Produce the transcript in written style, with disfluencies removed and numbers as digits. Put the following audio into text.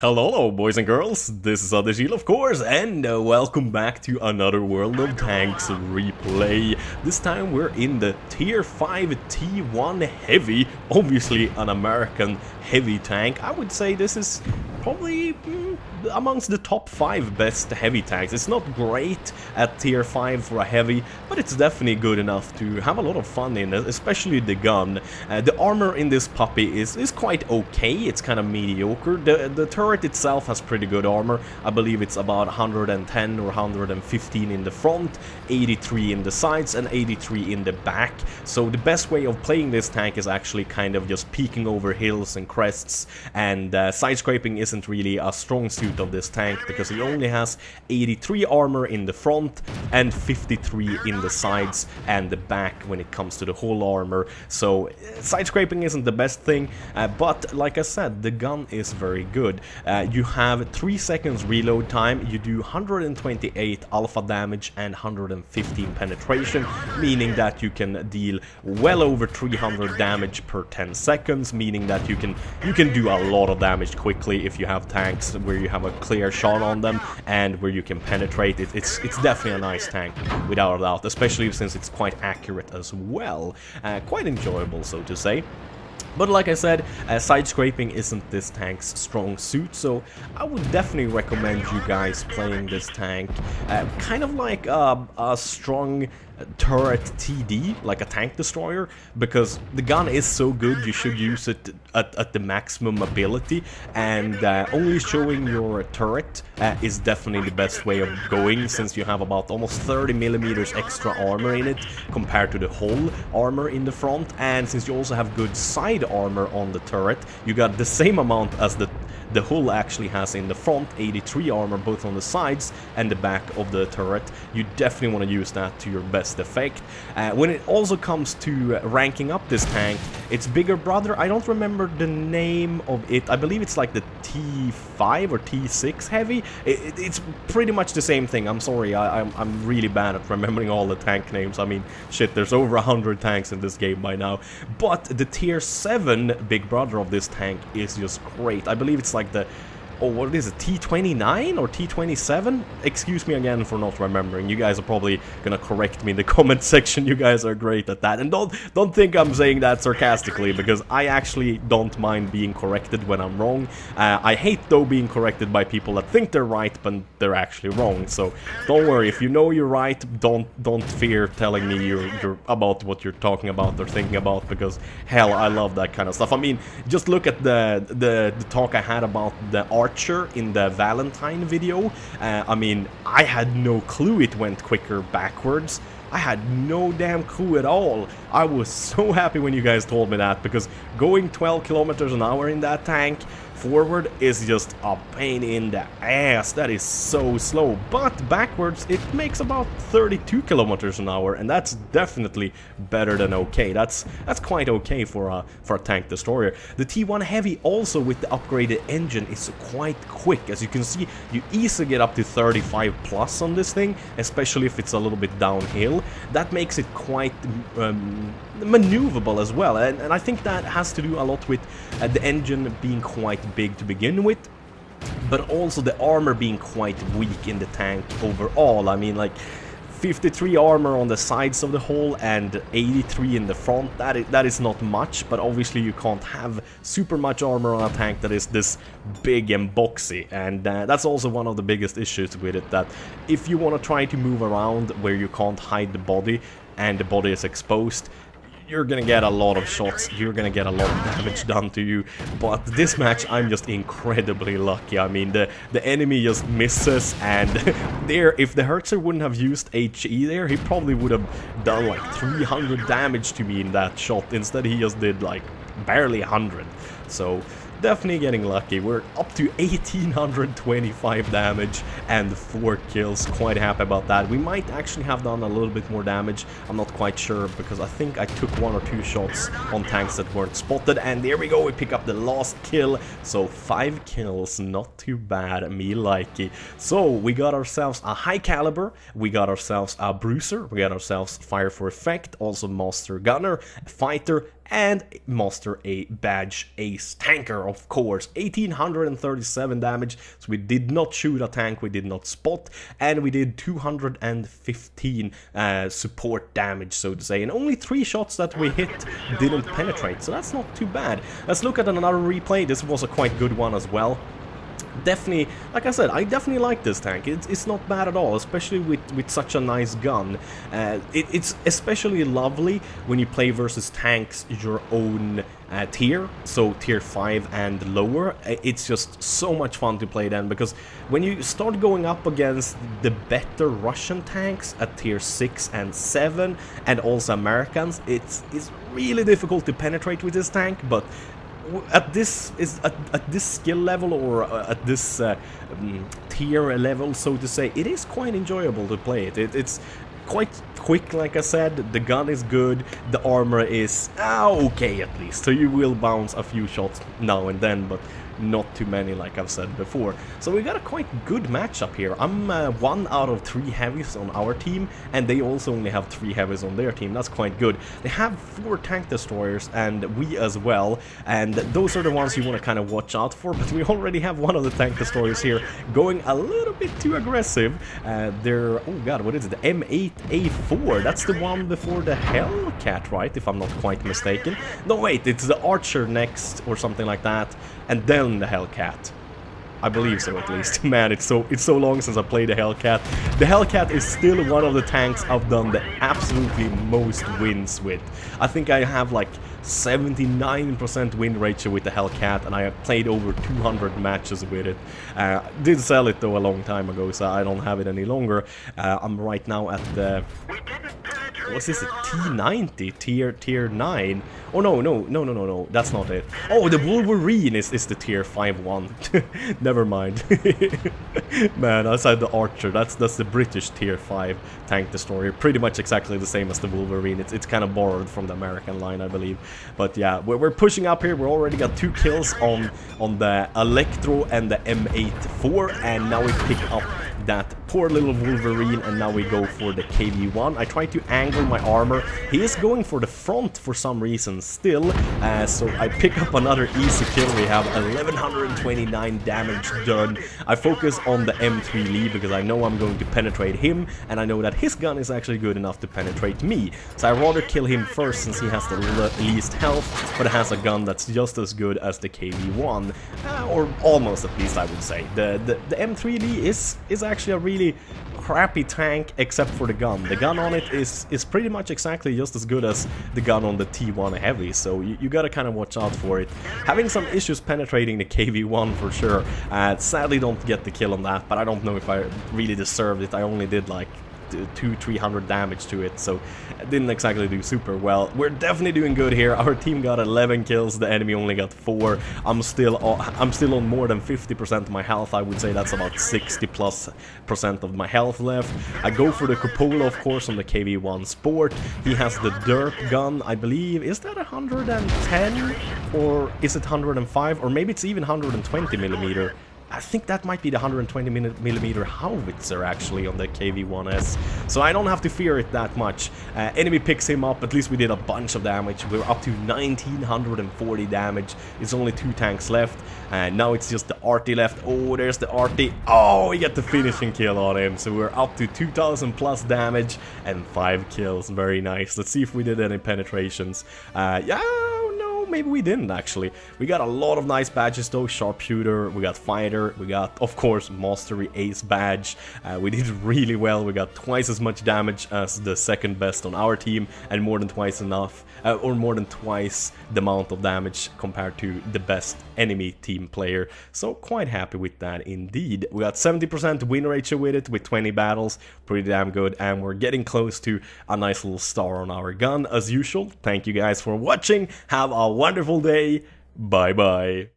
Hello, boys and girls, this is Adeshil, of course, and welcome back to another World of Tanks replay. This time we're in the Tier 5 T1 Heavy, obviously an American heavy tank. I would say this is probably amongst the top 5 best heavy tanks. It's not great at Tier 5 for a heavy, but it's definitely good enough to have a lot of fun in it, especially the gun. The armor in this puppy is quite okay, it's kind of mediocre. The turret itself has pretty good armor. I believe it's about 110 or 115 in the front, 83 in the sides and 83 in the back. So the best way of playing this tank is actually kind of just peeking over hills and crests, and side scraping isn't really a strong suit of this tank because it only has 83 armor in the front and 53 in the sides and the back when it comes to the whole armor. So side scraping isn't the best thing, but like I said, the gun is very good. You have 3 seconds reload time, you do 128 alpha damage and 115 penetration, meaning that you can deal well over 300 damage per 10 seconds, meaning that you can do a lot of damage quickly if you have tanks where you have a clear shot on them and where you can penetrate. It's definitely a nice tank, without a doubt, especially since it's quite accurate as well. Quite enjoyable, so to say. But like I said, side scraping isn't this tank's strong suit, so I would definitely recommend you guys playing this tank kind of like a strong turret TD, like a tank destroyer, because the gun is so good you should use it at the maximum ability, and only showing your turret is definitely the best way of going, since you have about almost 30 millimeters extra armor in it compared to the whole armor in the front, and since you also have good side armor on the turret, you got the same amount as the hull actually has in the front, 83 armor both on the sides and the back of the turret. You definitely want to use that to your best effect. When it also comes to ranking up this tank, its bigger brother, I don't remember the name of it, I believe it's like the T5 or T6 heavy. It's pretty much the same thing. I'm sorry, I'm really bad at remembering all the tank names. I mean, shit, there's over 100 tanks in this game by now. But the Tier 7 big brother of this tank is just great. I believe it's like the, oh, what is it, T29 or T27? Excuse me again for not remembering. You guys are probably gonna correct me in the comment section. You guys are great at that. And don't think I'm saying that sarcastically, because I actually don't mind being corrected when I'm wrong. I hate, though, being corrected by people that think they're right, but they're actually wrong. So don't worry, if you know you're right, don't fear telling me you're about what you're talking about or thinking about, because hell, I love that kind of stuff. I mean, just look at the talk I had about the Archer in the Valentine video. I mean, I had no clue it went quicker backwards. I had no damn clue at all. I was so happy when you guys told me that, because going 12 kilometers an hour in that tank forward is just a pain in the ass. That is so slow, but backwards it makes about 32 kilometers an hour, and that's definitely better than okay. That's quite okay for a tank destroyer. The T1 Heavy also, with the upgraded engine, is quite quick. As you can see, you easily get up to 35 plus on this thing, especially if it's a little bit downhill. That makes it quite maneuverable as well, and I think that has to do a lot with the engine being quite big to begin with, but also the armor being quite weak in the tank overall. I mean, like 53 armor on the sides of the hull and 83 in the front, that is not much, but obviously you can't have super much armor on a tank that is this big and boxy, and that's also one of the biggest issues with it, that if you want to try to move around where you can't hide the body and the body is exposed, you're gonna get a lot of shots, you're gonna get a lot of damage done to you. But this match, I'm just incredibly lucky. I mean, the enemy just misses, and there, if the Herzer wouldn't have used HE there, he probably would have done like 300 damage to me in that shot. Instead, he just did like barely 100. So definitely getting lucky. We're up to 1825 damage and 4 kills. Quite happy about that. We might actually have done a little bit more damage. I'm not quite sure, because I think I took 1 or 2 shots on tanks that weren't spotted. And there we go, we pick up the last kill. So 5 kills, not too bad, me likey. So we got ourselves a high caliber, we got ourselves a bruiser, we got ourselves fire for effect, also master gunner, fighter, and master a badge ace tanker, of course. 1837 damage, so we did not shoot a tank, we did not spot, and we did 215 support damage, so to say, and only 3 shots that we hit didn't penetrate, so that's not too bad. Let's look at another replay. This was a quite good one as well. Definitely, like I said, I definitely like this tank. It's not bad at all, especially with such a nice gun. It's especially lovely when you play versus tanks your own tier, so tier 5 and lower. It's just so much fun to play then, because when you start going up against the better Russian tanks at tier 6 and 7, and also Americans, it's really difficult to penetrate with this tank, but at this skill level, or at this tier level, so to say, it is quite enjoyable to play it. It's quite quick, like I said. The gun is good, the armor is okay at least, so you will bounce a few shots now and then, but not too many, like I've said before. So we got a quite good matchup here. I'm 1 out of 3 heavies on our team, and they also only have 3 heavies on their team. That's quite good. They have 4 tank destroyers, and we as well, and those are the ones you want to kind of watch out for, but we already have one of the tank destroyers here going a little bit too aggressive. They're, oh god, what is it? The M8A4, that's the one before the Hellcat, right? If I'm not quite mistaken. No, wait, it's the Archer next, or something like that, and then the Hellcat. I believe so, at least. Man, it's so long since I played the Hellcat. The Hellcat is still one of the tanks I've done the absolutely most wins with. I think I have like 79% win ratio with the Hellcat, and I have played over 200 matches with it. Did sell it though a long time ago, so I don't have it any longer. I'm right now at the... what's this? T90 tier 9. Oh no, that's not it. Oh, the Wolverine is the tier 5 one. Never mind. Man, I said the Archer. That's the British tier 5 tank destroyer. Pretty much exactly the same as the Wolverine. It's kind of borrowed from the American line, I believe. But yeah, we're pushing up here. We already got 2 kills on the Electro and the M84, and now we pick up that poor little Wolverine, and now we go for the KV1. I try to angle my armor. He is going for the front for some reason still, so I pick up another easy kill. We have 1129 damage done. I focus on the M3 Lee because I know I'm going to penetrate him, and I know that his gun is actually good enough to penetrate me. So I rather kill him first, since he has the least health, but has a gun that's just as good as the KV1, or almost, at least I would say. The M3 Lee is actually a really crappy tank, except for the gun. The gun on it is pretty much exactly just as good as the gun on the T1 Heavy, so you gotta kind of watch out for it. Having some issues penetrating the KV1 for sure. Sadly don't get the kill on that, but I don't know if I really deserved it. I only did like 200-300 damage to it, so it didn't exactly do super well. We're definitely doing good here. Our team got 11 kills, the enemy only got 4. I'm still on more than 50% of my health. I would say that's about 60+% of my health left. I go for the Cupola, of course, on the KV1 Sport. He has the Derp gun, I believe. Is that 110, or is it 105, or maybe it's even 120mm? I think that might be the 120mm howitzer actually on the KV1S, so I don't have to fear it that much. Enemy picks him up. At least we did a bunch of damage. We're up to 1940 damage. It's only 2 tanks left, and now it's just the Arty left. Oh, there's the Arty. Oh, we get the finishing kill on him, so we're up to 2000 plus damage and 5 kills. Very nice. Let's see if we did any penetrations. Yeah, maybe we didn't actually. We got a lot of nice badges though. Sharpshooter, we got Fighter, we got, of course, Mastery Ace badge. We did really well. We got twice as much damage as the second best on our team, and more than twice enough, or more than twice the amount of damage compared to the best enemy team player. So quite happy with that indeed. We got 70% win ratio with it, with 20 battles. Pretty damn good, and we're getting close to a nice little star on our gun as usual. Thank you guys for watching. Have a wonderful day. Bye bye.